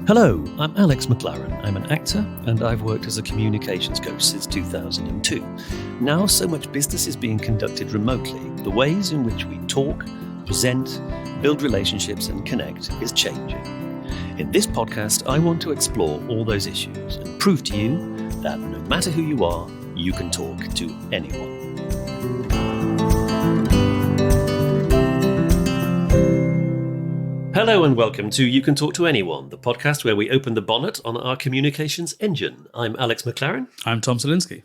Hello, I'm Alex McLaren. I'm an actor and I've worked as a communications coach since 2002. Now so much business is being conducted remotely, the ways in which we talk, present, build relationships and connect is changing. In this podcast, I want to explore all those issues and prove to you that no matter who you are, you can talk to anyone. Hello and welcome to You Can Talk to Anyone, the podcast where we open the bonnet on our communications engine. I'm Alex McLaren. I'm Tom Selinsky.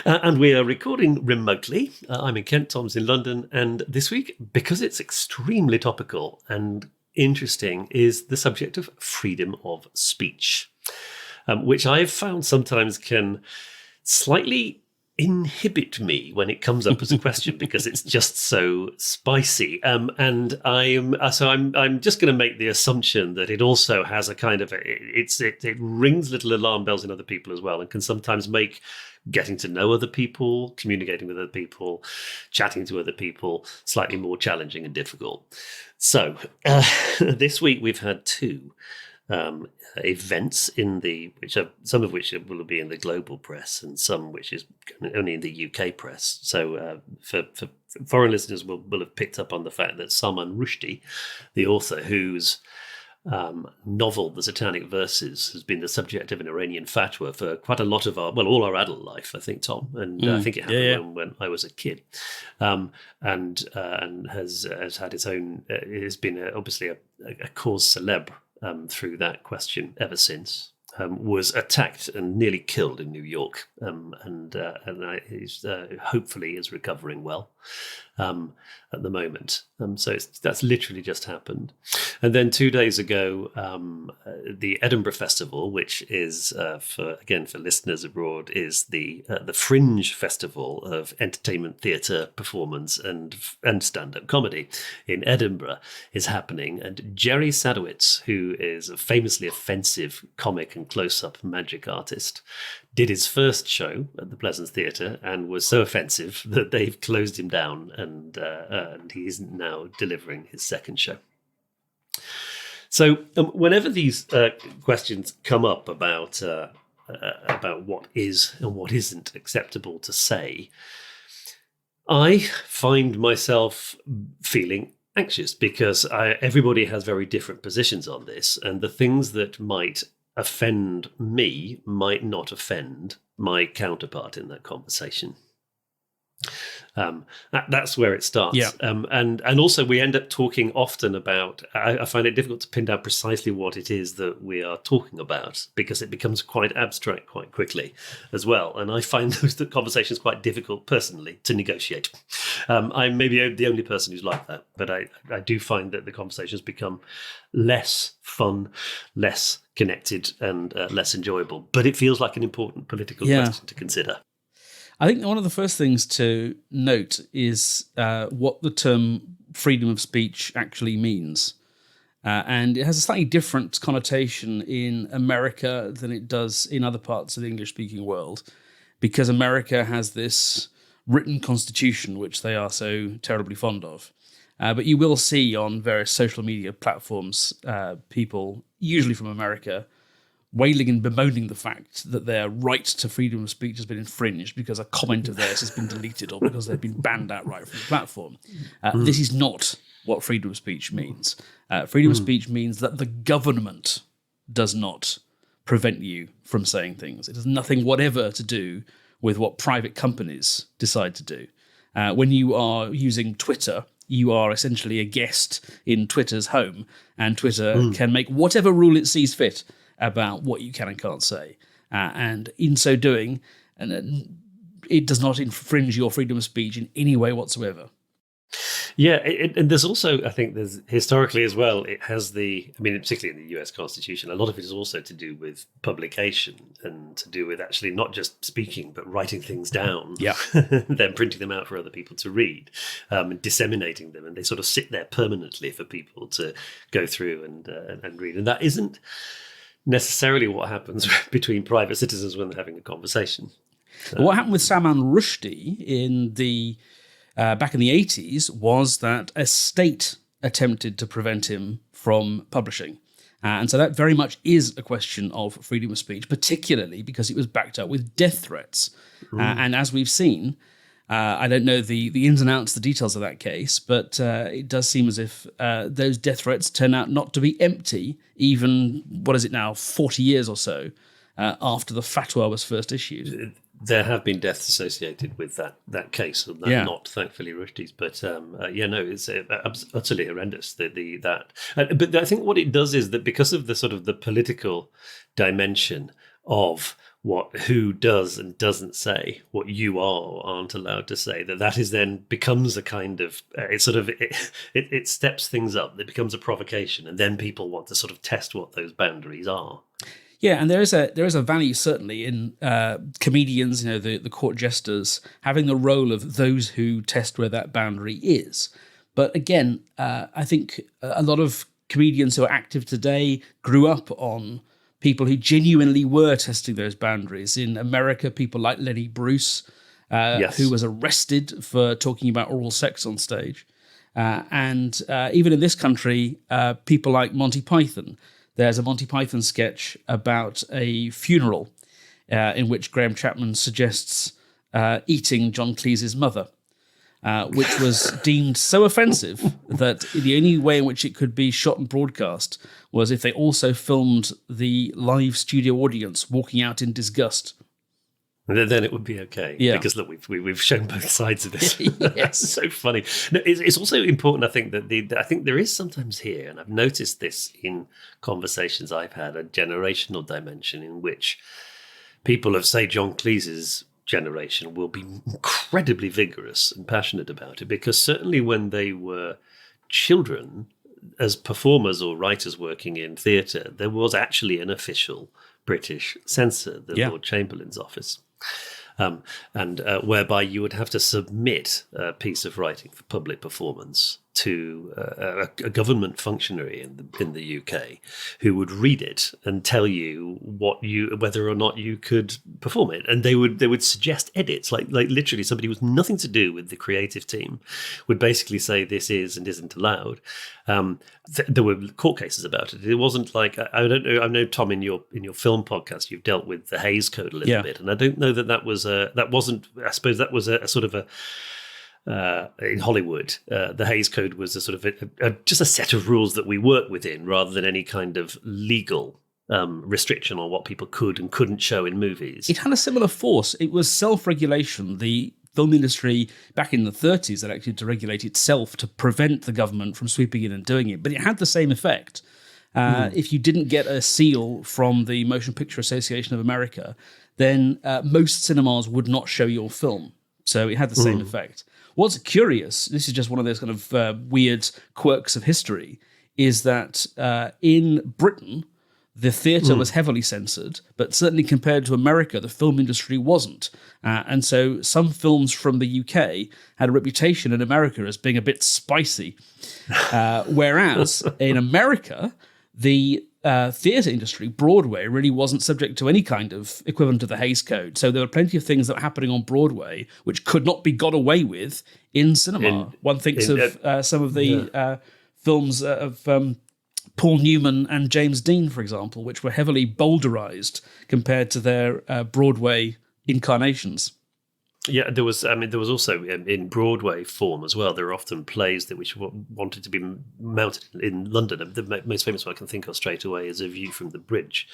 And we are recording remotely. I'm in Kent, Tom's in London. And this week, because it's extremely topical and interesting, is the subject of freedom of speech, which I've found sometimes can slightly inhibit me when it comes up as a question because it's just so spicy. And I'm just going to make the assumption that it also has a kind of it rings little alarm bells in other people as well, and can sometimes make getting to know other people, communicating with other people, chatting to other people slightly more challenging and difficult. So this week we've had two events some of which will be in the global press and some which is only in the UK press. So for foreign listeners will have picked up on the fact that Salman Rushdie, the author whose novel The Satanic Verses has been the subject of an Iranian fatwa for quite a lot of all our adult life, I think, Tom, and I think it happened when I was a kid, and has had its own. It has been obviously a cause célèbre through that question ever since. Was attacked and nearly killed in New York, and he's hopefully is recovering well at the moment. So that's literally just happened. And then 2 days ago, the Edinburgh Festival, which is for listeners abroad, is the fringe festival of entertainment, theatre, performance, and stand-up comedy in Edinburgh, is happening. And Jerry Sadowitz, who is a famously offensive comic and close-up magic artist, did his first show at the Pleasance Theatre and was so offensive that they've closed him down, and he's now delivering his second show. So whenever these questions come up about what is and what isn't acceptable to say, I find myself feeling anxious because everybody has very different positions on this, and the things that might offend me might not offend my counterpart in that conversation. That's where it starts. Yeah. And also we end up talking often about, I find it difficult to pin down precisely what it is that we are talking about because it becomes quite abstract quite quickly as well. And I find those conversations quite difficult personally to negotiate. I'm maybe the only person who's like that, but I do find that the conversations become less fun, less connected and less enjoyable. But it feels like an important political question to consider. I think one of the first things to note is what the term freedom of speech actually means. And it has a slightly different connotation in America than it does in other parts of the English-speaking world, because America has this written constitution, which they are so terribly fond of. But you will see on various social media platforms people, usually from America, wailing and bemoaning the fact that their right to freedom of speech has been infringed because a comment of theirs has been deleted or because they've been banned outright from the platform. This is not what freedom of speech means. Freedom of speech means that the government does not prevent you from saying things. It has nothing whatever to do with what private companies decide to do. When you are using Twitter, you are essentially a guest in Twitter's home, and Twitter can make whatever rule it sees fit about what you can and can't say. And in so doing, it does not infringe your freedom of speech in any way whatsoever. Yeah, and there's also, I think there's historically as well, it has particularly in the US Constitution, a lot of it is also to do with publication and to do with actually not just speaking, but writing things down, then printing them out for other people to read, and disseminating them. And they sort of sit there permanently for people to go through and read. And that isn't necessarily what happens between private citizens when they're having a conversation. What happened with Salman Rushdie in the back in the 80s was that a state attempted to prevent him from publishing. And so that very much is a question of freedom of speech, particularly because it was backed up with death threats. And as we've seen, I don't know the ins and outs, the details of that case, but it does seem as if those death threats turn out not to be empty, even, 40 years or so after the fatwa was first issued. There have been deaths associated with that case, and not thankfully Rushdie's. But it's utterly horrendous. But I think what it does is that because of the sort of the political dimension of who does and doesn't say, what you are or aren't allowed to say, that is then becomes a kind of it steps things up. It becomes a provocation, and then people want to sort of test what those boundaries are. Yeah, and there is a value certainly in comedians, the court jesters, having the role of those who test where that boundary is. But again, I think a lot of comedians who are active today grew up on people who genuinely were testing those boundaries. In America, people like Lenny Bruce, who was arrested for talking about oral sex on stage. And even in this country, people like Monty Python. There's a Monty Python sketch about a funeral in which Graham Chapman suggests eating John Cleese's mother, which was deemed so offensive that the only way in which it could be shot and broadcast was if they also filmed the live studio audience walking out in disgust. Then it would be okay. Yeah. Because look, we've shown both sides of this. Yes. It's so funny. No, it's also important, I think, that I think there is sometimes here, and I've noticed this in conversations I've had, a generational dimension in which people of, say, John Cleese's generation will be incredibly vigorous and passionate about it, because certainly when they were children, as performers or writers working in theatre, there was actually an official British censor, the Lord Chamberlain's office. And whereby you would have to submit a piece of writing for public performance to a government functionary in the UK, who would read it and tell you whether or not you could perform it, and they would suggest edits, like literally somebody with nothing to do with the creative team would basically say this is and isn't allowed. There were court cases about it. It wasn't like, I don't know. I know, Tom, in your film podcast, you've dealt with the Hays Code a little bit, and I don't know that wasn't. I suppose that was a sort of a. In Hollywood, the Hays Code was a sort of just a set of rules that we work within, rather than any kind of legal restriction on what people could and couldn't show in movies. It had a similar force. It was self-regulation. The film industry back in the 30s elected to regulate itself to prevent the government from sweeping in and doing it, but it had the same effect. If you didn't get a seal from the Motion Picture Association of America, then most cinemas would not show your film. So it had the same effect. What's curious, this is just one of those kind of weird quirks of history, is that in Britain, the theatre was heavily censored, but certainly compared to America, the film industry wasn't. And so some films from the UK had a reputation in America as being a bit spicy. Whereas in America, the theatre industry, Broadway, really wasn't subject to any kind of equivalent of the Hays Code. So there were plenty of things that were happening on Broadway which could not be got away with in cinema. One thinks of some of the films of Paul Newman and James Dean, for example, which were heavily Boulderized compared to their Broadway incarnations. Yeah, there was also in Broadway form as well. There are often plays which wanted to be mounted in London. The most famous one I can think of straight away is A View from the Bridge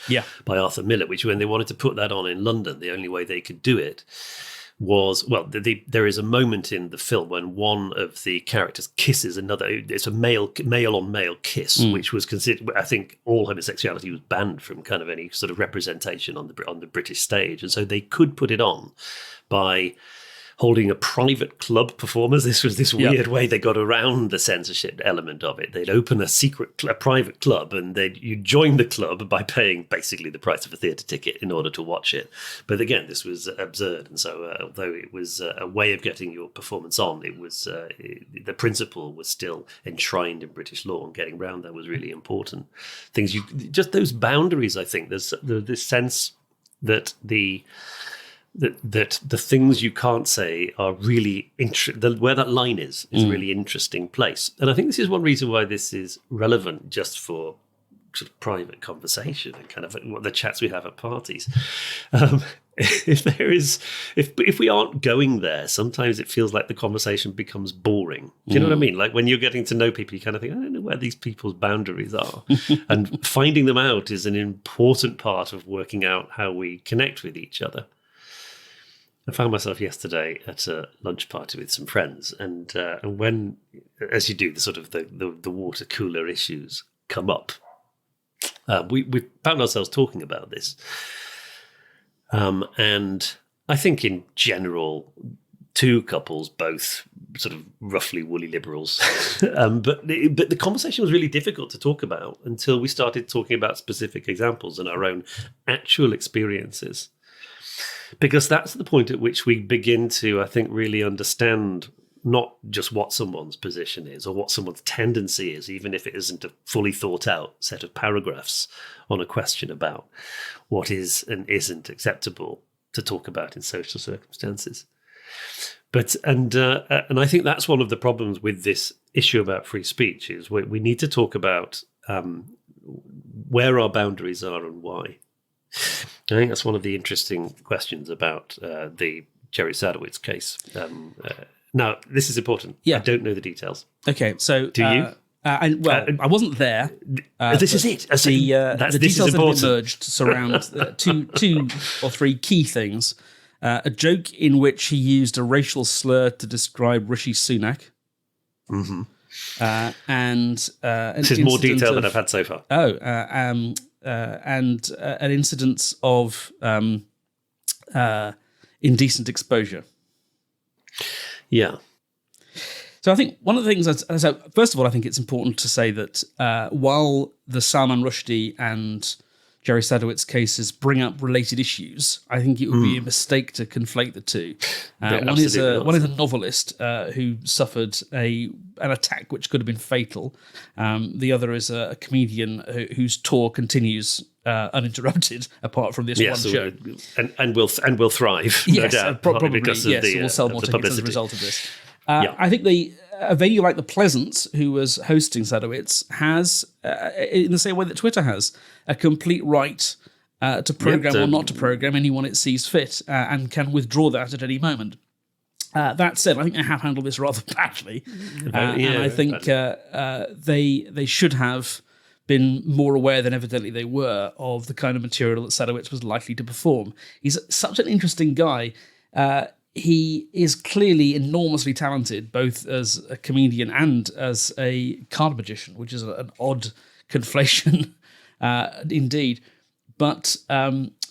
by Arthur Miller, which when they wanted to put that on in London, the only way they could do it was, there is a moment in the film when one of the characters kisses another. It's a male on male kiss, which was considered, I think all homosexuality was banned from kind of any sort of representation on the British stage. And so they could put it on by holding a private club performance. This was this weird way they got around the censorship element of it. They'd open a private club, and you'd join the club by paying basically the price of a theatre ticket in order to watch it. But again, this was absurd. And so although it was a way of getting your performance on, it was the principle was still enshrined in British law, and getting around that was really important. Just those boundaries, I think. There's this sense that the things you can't say are really where that line is a really interesting place. And I think this is one reason why this is relevant just for sort of private conversation and kind of what the chats we have at parties. If we aren't going there, sometimes it feels like the conversation becomes boring. Do you know what I mean? Like when you're getting to know people, you kind of think, I don't know where these people's boundaries are. And finding them out is an important part of working out how we connect with each other. I found myself yesterday at a lunch party with some friends, and when, as you do, the sort of the water cooler issues come up, we found ourselves talking about this. And I think in general, two couples, both sort of roughly woolly liberals, but the conversation was really difficult to talk about until we started talking about specific examples and our own actual experiences. Because that's the point at which we begin to, I think, really understand not just what someone's position is or what someone's tendency is, even if it isn't a fully thought out set of paragraphs on a question about what is and isn't acceptable to talk about in social circumstances. But and I think that's one of the problems with this issue about free speech is we need to talk about where our boundaries are and why. I think that's one of the interesting questions about the Jerry Sadowitz case. Now, this is important. Yeah. I don't know the details. Okay, so do you? I wasn't there. This is it. The details that have emerged surround two or three key things. A joke in which he used a racial slur to describe Rishi Sunak. Mm-hmm. And this is more detail than I've had so far. And an incidence of indecent exposure. Yeah. So I think one of the things, first of all, I think it's important to say that while the Salman Rushdie and Jerry Sadowitz cases bring up related issues, I think it would be a mistake to conflate the two. One is a novelist who suffered an attack which could have been fatal. The other is a comedian whose tour continues uninterrupted, apart from this one show, and will thrive. Yes, no doubt, probably because yes. Of We'll sell more tickets publicity. as a result of this. I think a venue like the Pleasance, who was hosting Sadowitz, has, in the same way that Twitter has, a complete right to program or not to program anyone it sees fit, and can withdraw that at any moment. That said, I think they have handled this rather badly, and I think they should have been more aware than evidently they were of the kind of material that Sadowitz was likely to perform. He's such an interesting guy. He is clearly enormously talented, both as a comedian and as a card magician, which is an odd conflation indeed. But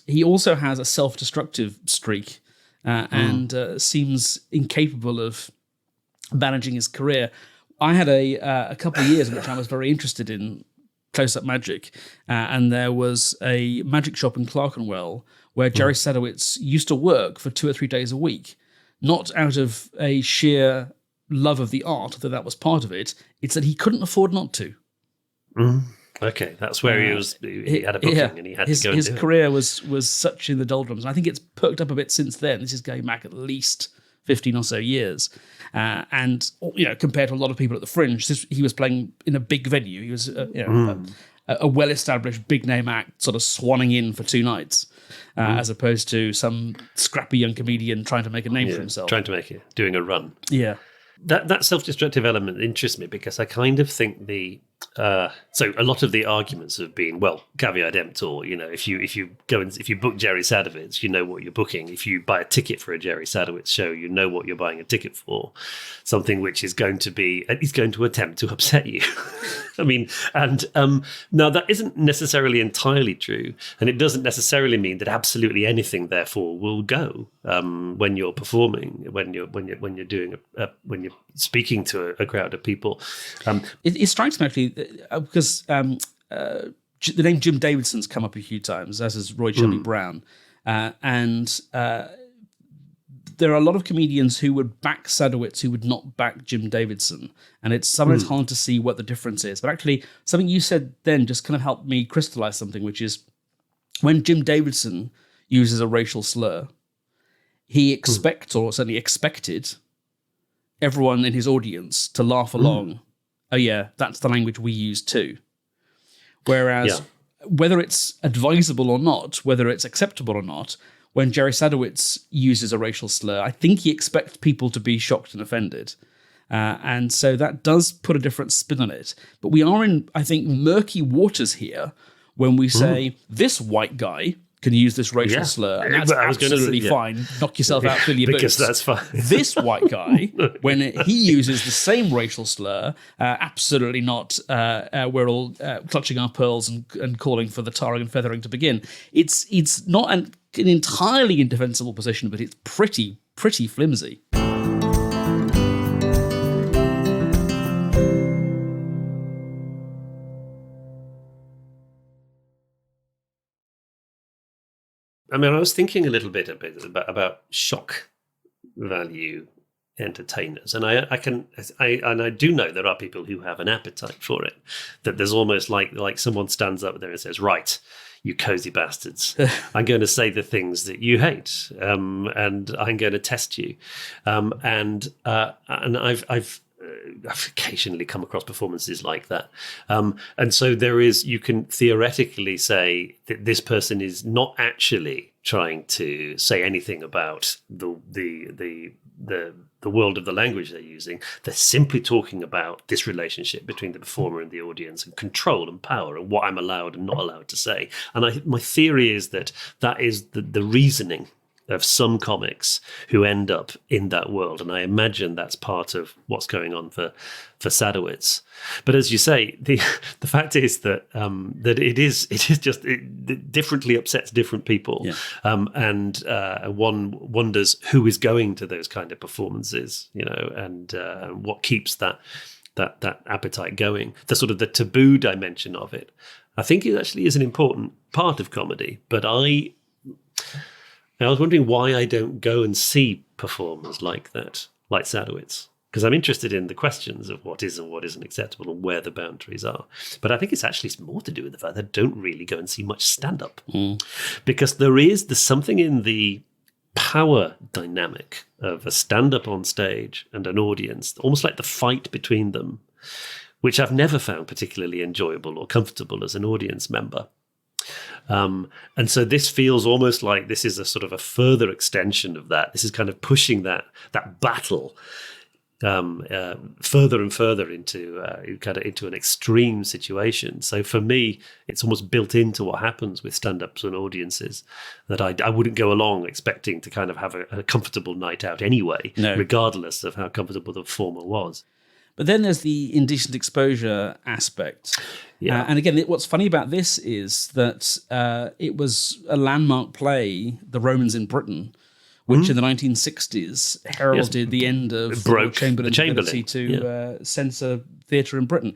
he also has a self-destructive streak and seems incapable of managing his career. I had a couple of years in which I was very interested in close-up magic, and there was a magic shop in Clerkenwell where Jerry Sadowitz used to work for 2 or 3 days a week, not out of a sheer love of the art, though that was part of it. It's that he couldn't afford not to. Okay, that's where he had a booking and he had to go and do his career was such in the doldrums, and I think it's perked up a bit since then. This is going back at least 15 or so years. And compared to a lot of people at the Fringe, he was playing in a big venue. He was a well-established big-name act sort of swanning in for 2 nights, as opposed to some scrappy young comedian trying to make a name for himself. Doing a run. Yeah. That self-destructive element interests me because I kind of think so a lot of the arguments have been, well, caveat emptor, if you book Jerry Sadowitz, you know what you're booking. If you buy a ticket for a Jerry Sadowitz show, you know what you're buying a ticket for. Something which is going to attempt to upset you. I mean, and now that isn't necessarily entirely true, and it doesn't necessarily mean that absolutely anything, therefore, will go when you're performing, when you're speaking to a crowd of people. It strikes me actually because the name Jim Davidson's come up a few times, as has Roy Shelby Brown, and there are a lot of comedians who would back Sadowitz who would not back Jim Davidson, and it's sometimes hard to see what the difference is. But actually, something you said then just kind of helped me crystallize something, which is when Jim Davidson uses a racial slur, he expected everyone in his audience to laugh along. Oh yeah, that's the language we use too. Whereas whether it's advisable or not, whether it's acceptable or not, when Jerry Sadowitz uses a racial slur, I think he expects people to be shocked and offended. And so that does put a different spin on it. But we are in, I think, murky waters here when we say this white guy can use this racial slur, and that's absolutely fine. Knock yourself out, fill your because boots. That's fine. This white guy, when he uses the same racial slur, absolutely not. We're all clutching our pearls and calling for the tarring and feathering to begin. It's not an entirely indefensible position, but it's pretty flimsy. I mean, I was thinking a little bit about shock value entertainers, and I do know there are people who have an appetite for it. That there's almost like someone stands up there and says, "Right, you cozy bastards, I'm going to say the things that you hate, and I'm going to test you." And I've occasionally come across performances like that. And so you can theoretically say that this person is not actually trying to say anything about the world of the language they're using. They're simply talking about this relationship between the performer and the audience, and control and power, and what I'm allowed and not allowed to say. And my theory is that is the reasoning of some comics who end up in that world, and I imagine that's part of what's going on for Sadowitz. But as you say, the fact is that it differently upsets different people, and one wonders who is going to those kind of performances, and what keeps that appetite going. The sort of the taboo dimension of it, I think, it actually is an important part of comedy. But I was wondering why I don't go and see performers like that, like Sadowitz, because I'm interested in the questions of what is and what isn't acceptable and where the boundaries are. But I think it's actually more to do with the fact that I don't really go and see much stand-up, because there's something in the power dynamic of a stand-up on stage and an audience, almost like the fight between them, which I've never found particularly enjoyable or comfortable as an audience member. And so this feels almost like this is a sort of a further extension of that. This is kind of pushing that battle further and further into an extreme situation. So for me, it's almost built into what happens with stand-ups and audiences, that I wouldn't go along expecting to kind of have a comfortable night out anyway, regardless of how comfortable the performer was. But then there's the indecent exposure aspect. And again, what's funny about this is that it was a landmark play, The Romans in Britain, which in the 1960s heralded the end of Chamberlain's ability to censor theatre in Britain.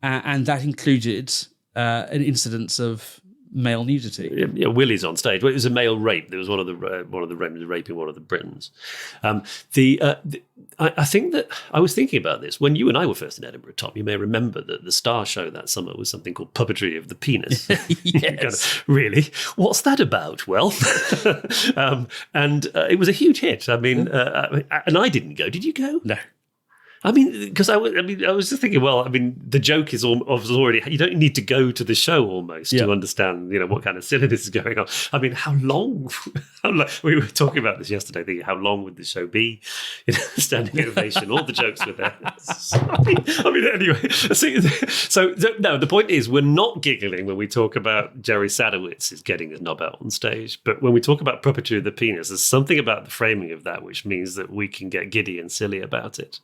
And that included an incidence of male nudity. Yeah, Willie's on stage. Well, it was a male rape. There was one of the Romans raping one of the Britons. I think that I was thinking about this when you and I were first in Edinburgh, Tom. You may remember that the Star show that summer was something called Puppetry of the Penis. Yes. Really? What's that about? Well, and it was a huge hit. I mean, and I didn't go. Did you go? No. I mean, because I was just thinking, well, I mean, the joke is already, you don't need to go to the show almost to understand, what kind of silliness is going on. I mean, how long, we were talking about this yesterday, thinking, how long would the show be? Standing ovation, all the jokes were there. I mean, anyway, so no, the point is, we're not giggling when we talk about Jerry Sadowitz is getting his knob out on stage. But when we talk about Puppetry of the Penis, there's something about the framing of that which means that we can get giddy and silly about it.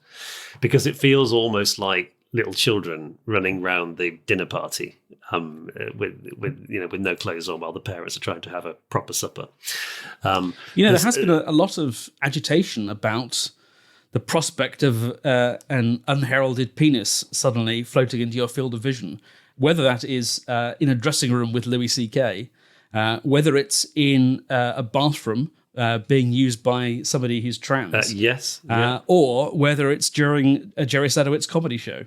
Because it feels almost like little children running round the dinner party with no clothes on while the parents are trying to have a proper supper. There has been a lot of agitation about the prospect of an unheralded penis suddenly floating into your field of vision, whether that is in a dressing room with Louis C.K., whether it's in a bathroom being used by somebody who's trans. Or whether it's during a Jerry Sadowitz comedy show.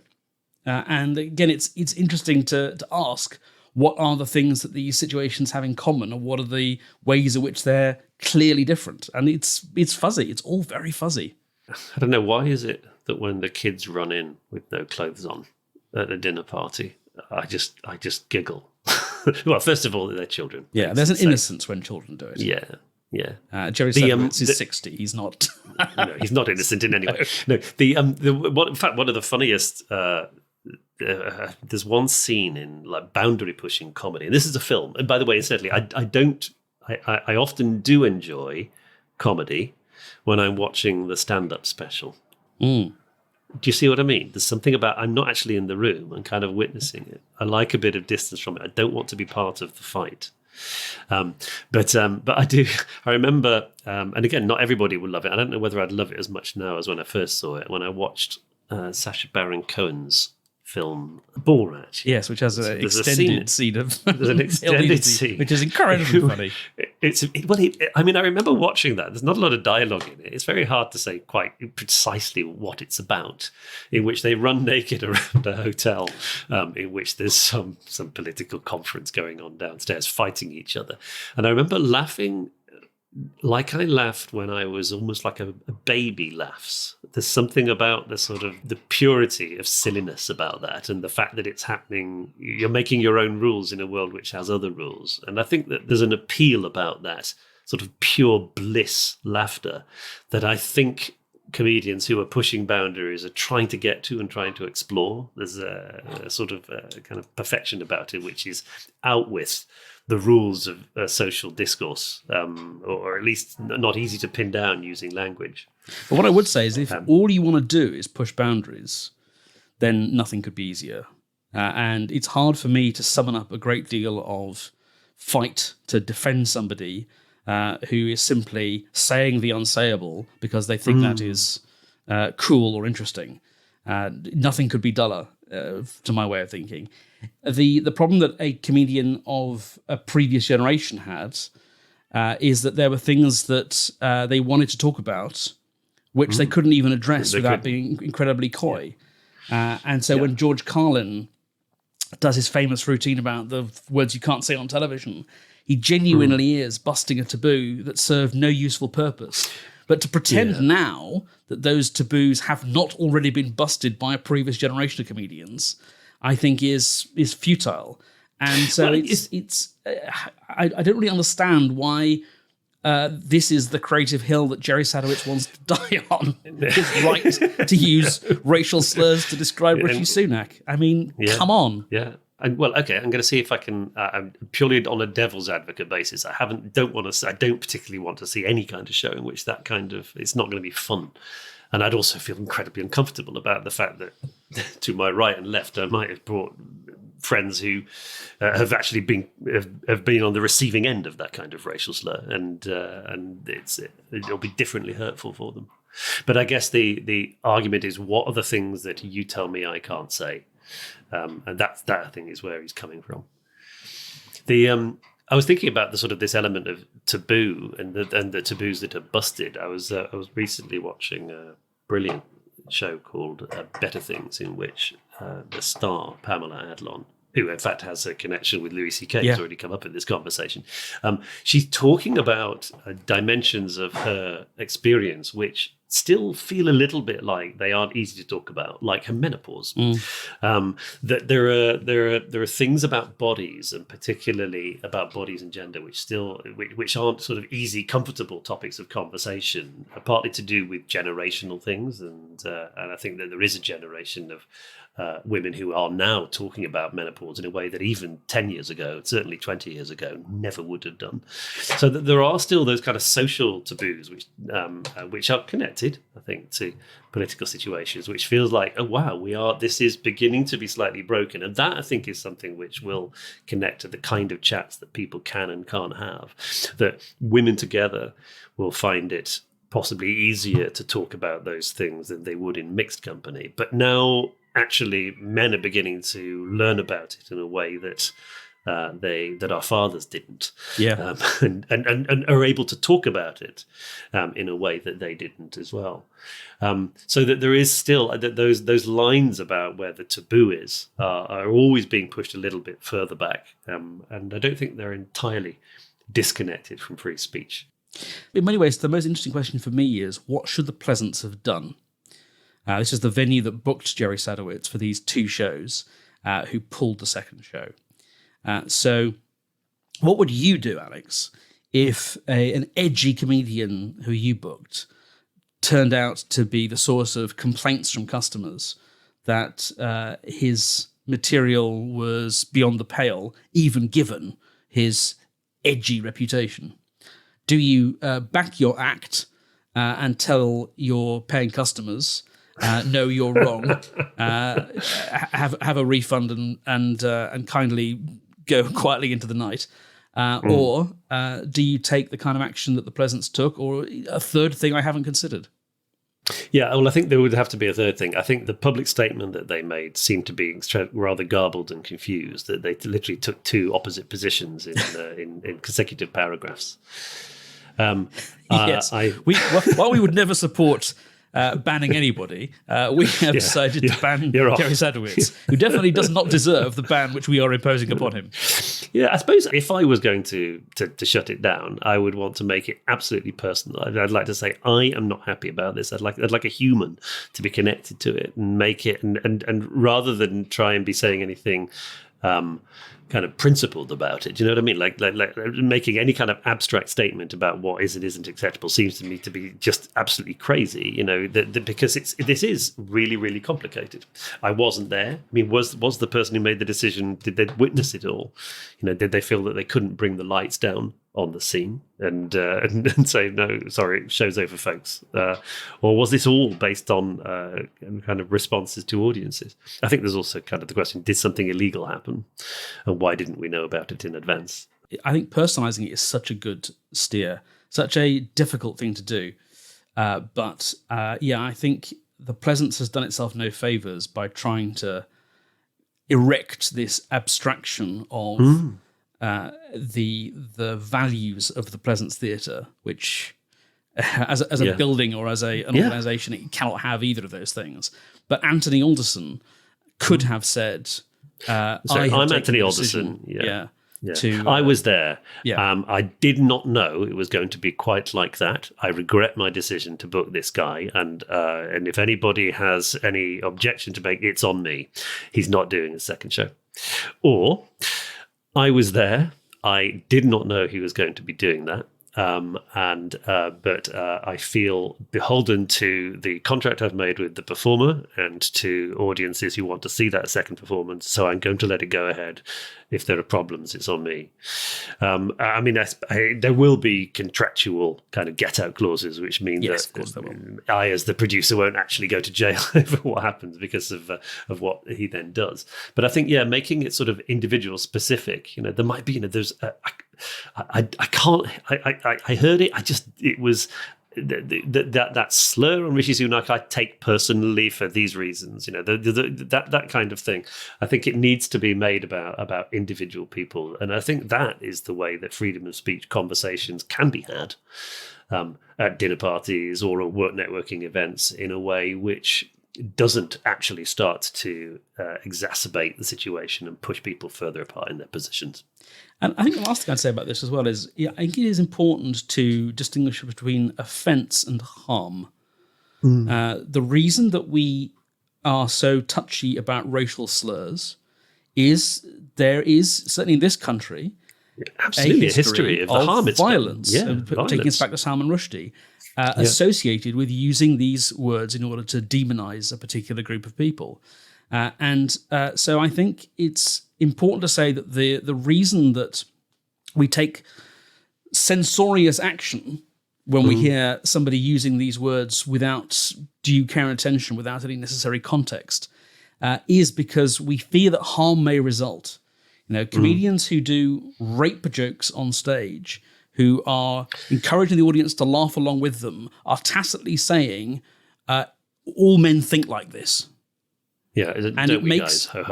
And again, it's interesting to ask, what are the things that these situations have in common, and what are the ways in which they're clearly different? And it's fuzzy. It's all very fuzzy. I don't know, why is it that when the kids run in with no clothes on at a dinner party, I just giggle. Well, first of all, they're children. Yeah, there's an innocence when children do it. Yeah, yeah. Jerry Sadowitz is 60. He's not. No, he's not innocent in any way. No, in fact, one of the funniest. There's one scene in like boundary pushing comedy, and this is a film. And by the way, incidentally, I often do enjoy comedy when I'm watching the stand-up special. Mm. Do you see what I mean? There's something about I'm not actually in the room and kind of witnessing it. I like a bit of distance from it. I don't want to be part of the fight. But I do. I remember, and again, not everybody will love it. I don't know whether I'd love it as much now as when I first saw it. When I watched Sacha Baron Cohen's film Borat. Yes, which has an extended scene of there's an extended scene, which is incredibly funny. I remember watching that. There's not a lot of dialogue in it. It's very hard to say quite precisely what it's about. In which they run naked around a hotel, in which there's some political conference going on downstairs, fighting each other. And I remember laughing like I laughed when I was almost like a baby laughs. There's something about the sort of the purity of silliness about that, and the fact that it's happening. You're making your own rules in a world which has other rules. And I think that there's an appeal about that sort of pure bliss laughter that I think comedians who are pushing boundaries are trying to get to and trying to explore. There's a sort of kind of perfection about it, which is out with the rules of social discourse, or at least not easy to pin down using language. But what I would say is if all you want to do is push boundaries, then nothing could be easier. And it's hard for me to summon up a great deal of fight to defend somebody who is simply saying the unsayable because they think that is cool or interesting. Nothing could be duller, to my way of thinking. The problem that a comedian of a previous generation had is that there were things that they wanted to talk about which they couldn't even address without being incredibly coy. And so when George Carlin does his famous routine about the words you can't say on television, he genuinely is busting a taboo that served no useful purpose. But to pretend now that those taboos have not already been busted by a previous generation of comedians, I think is futile. And so I don't really understand why this is the creative hill that Jerry Sadowitz wants to die on. His right to use racial slurs to describe Rishi Sunak. I mean, come on. Yeah. Well, okay, I'm going to see if I can, purely on a devil's advocate basis, I don't particularly want to see any kind of show in which that kind of, it's not going to be fun. And I'd also feel incredibly uncomfortable about the fact that to my right and left, I might have brought friends who have actually been on the receiving end of that kind of racial slur, and it'll be differently hurtful for them. But I guess the argument is, what are the things that you tell me I can't say? And that I think is where he's coming from. I was thinking about the sort of this element of taboo and the taboos that are busted. I was recently watching a brilliant show called Better Things, in which the star Pamela Adlon, who in fact has a connection with Louis C.K., has already come up in this conversation. She's talking about dimensions of her experience which still feel a little bit like they aren't easy to talk about, like her menopause. That there are things about bodies, and particularly about bodies and gender, which aren't sort of easy, comfortable topics of conversation, partly to do with generational things, and I think that there is a generation of women who are now talking about menopause in a way that even 10 years ago, certainly 20 years ago, never would have done. So that there are still those kind of social taboos which are connected, I think, to political situations, which feels like, oh wow, this is beginning to be slightly broken. And that, I think, is something which will connect to the kind of chats that people can and can't have, that women together will find it possibly easier to talk about those things than they would in mixed company. But now actually men are beginning to learn about it in a way that that our fathers didn't, and are able to talk about it in a way that they didn't as well. So that there is still that those lines about where the taboo is are always being pushed a little bit further back, and I don't think they're entirely disconnected from free speech. In many ways, the most interesting question for me is, what should the Pleasants have done? This is the venue that booked Jerry Sadowitz for these two shows. who pulled the second show. So what would you do, Alex, if an edgy comedian who you booked turned out to be the source of complaints from customers that his material was beyond the pale, even given his edgy reputation? Do you back your act and tell your paying customers, no, you're wrong, have a refund and kindly go quietly into the night? Or do you take the kind of action that the Pleasants took, or a third thing I haven't considered? Yeah, well, I think there would have to be a third thing. I think the public statement that they made seemed to be rather garbled and confused, that they literally took two opposite positions in consecutive paragraphs. Yes. While we would never support banning anybody, we have decided to ban Gary Sadowitz, who definitely does not deserve the ban which we are imposing upon him. Yeah, I suppose if I was going to shut it down, I would want to make it absolutely personal. I'd like to say, I am not happy about this. I'd like a human to be connected to it and make it, and rather than try and be saying anything kind of principled about it. Do you know what I mean? Like making any kind of abstract statement about what is and isn't acceptable seems to me to be just absolutely crazy. You know, because this is really, really complicated. I wasn't there. I mean, was the person who made the decision? Did they witness it all? You know, did they feel that they couldn't bring the lights down on the scene and say, no, sorry, show's over, folks? Or was this all based on kind of responses to audiences? I think there's also kind of the question, did something illegal happen? And why didn't we know about it in advance? I think personalising it is such a good steer, such a difficult thing to do. But I think the Pleasance has done itself no favours by trying to erect this abstraction of the values of the Pleasance Theatre, which as a building or as an organisation, it cannot have either of those things. But Anthony Alderson could have said, I'm Anthony Alderson. Yeah. I was there. Yeah. I did not know it was going to be quite like that. I regret my decision to book this guy, and if anybody has any objection to make, it's on me. He's not doing a second show. Or I was there. I did not know he was going to be doing that. But I feel beholden to the contract I've made with the performer and to audiences who want to see that second performance. So I'm going to let it go ahead. If there are problems, it's on me. I mean, there will be contractual kind of get-out clauses, which mean that of course there will. I, as the producer, won't actually go to jail over what happens because of what he then does. But I think, making it sort of individual specific. You know, there might be, there's. I can't. I heard it. It was that slur on Rishi Sunak. I take personally for these reasons. You know, that kind of thing. I think it needs to be made about individual people, and I think that is the way that freedom of speech conversations can be had at dinner parties or at work networking events in a way which doesn't actually start to exacerbate the situation and push people further apart in their positions. And I think the last thing I'd say about this as well is, I think it is important to distinguish between offence and harm. The reason that we are so touchy about racial slurs is there is, certainly in this country, absolutely a history of the harm it's violence, violence. Taking us back to Salman Rushdie, associated with using these words in order to demonise a particular group of people. So I think it's important to say that the reason that we take censorious action when we hear somebody using these words without due care and attention, without any necessary context, is because we fear that harm may result. You know, comedians who do rape jokes on stage, who are encouraging the audience to laugh along with them, are tacitly saying, all men think like this. Yeah, and it makes and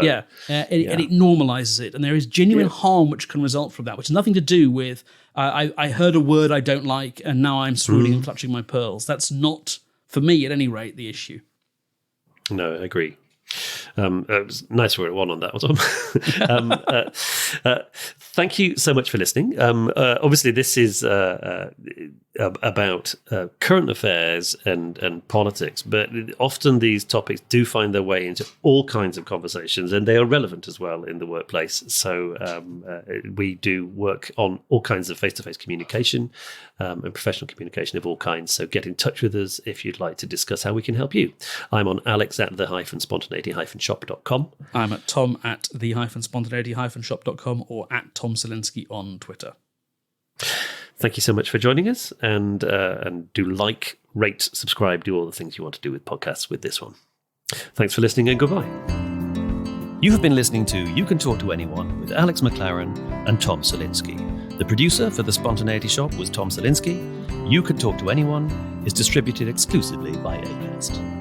it normalizes it, and there is genuine harm which can result from that, which has nothing to do with I heard a word I don't like and now I'm swooning and clutching my pearls. That's not, for me at any rate, the issue. No, I agree. It was nice we're at one on that one. Thank you so much for listening. Obviously, this is about current affairs and politics, but often these topics do find their way into all kinds of conversations, and they are relevant as well in the workplace. So we do work on all kinds of face-to-face communication and professional communication of all kinds. So get in touch with us if you'd like to discuss how we can help you. I'm on Alex at the-spontaneity-shop.com. I'm at Tom at the-spontaneity-shop.com, or at Tom Selinsky on Twitter. Thank you so much for joining us, and do like, rate, subscribe, do all the things you want to do with podcasts with this one. Thanks for listening, and goodbye. You have been listening to You Can Talk to Anyone with Alex McLaren and Tom Selinsky. The producer for The Spontaneity Shop was Tom Selinsky. You Can Talk to Anyone is distributed exclusively by Acast.